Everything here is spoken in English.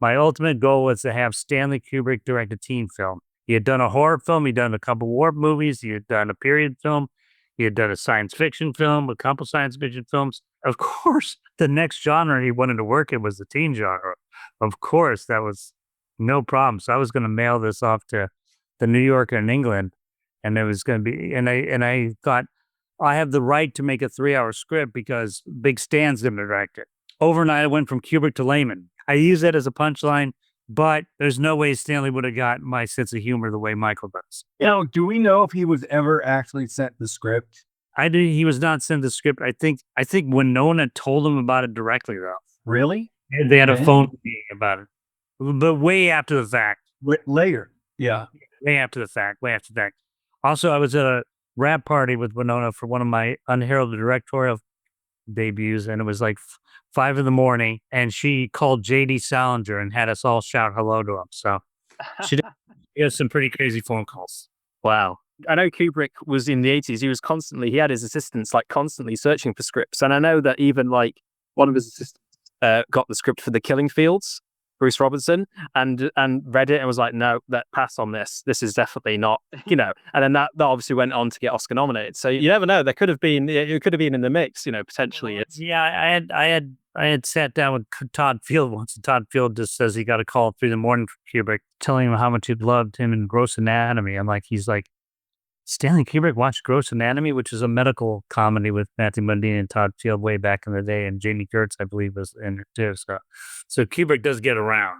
My ultimate goal was to have Stanley Kubrick direct a teen film. He had done a horror film. He'd done a couple war movies. He had done a period film. He had done a science fiction film, a couple science fiction films. Of course, the next genre he wanted to work in was the teen genre. Of course, that was no problem. So I was going to mail this off to the New Yorker in England, and it was going to be. And I thought I have the right to make a 3-hour script because Big Stan's going to direct it. Overnight, I went from Kubrick to Lehman. I use that as a punchline, but there's no way Stanley would have got my sense of humor the way Michael does. Do we know if he was ever actually sent the script? He was not sent the script. I think Winona told him about it directly though. Really? They had a Okay. phone meeting about it, but way after the fact. Later. Yeah. Way after the fact. Way after the fact. Also, I was at a rap party with Winona for one of my unheralded directorial debuts, and it was like 5 in the morning, and she called JD Salinger and had us all shout hello to him. So she did get some pretty crazy phone calls. Wow. I know Kubrick was in the 80s. He had his assistants like constantly searching for scripts. And I know that even like one of his assistants got the script for The Killing Fields, Bruce Robinson, and read it and was like, no, pass on this. This is definitely not, And then that obviously went on to get Oscar nominated. So you never know. It could have been in the mix, potentially. Yeah, I had sat down with Todd Field once, and Todd Field just says he got a call at 3 in the morning from Kubrick telling him how much he loved him in Gross Anatomy. He's like, Stanley Kubrick watched Gross Anatomy, which is a medical comedy with Matthew Modine and Todd Field way back in the day, and Jamie Gertz, I believe, was in it too. So Kubrick does get around.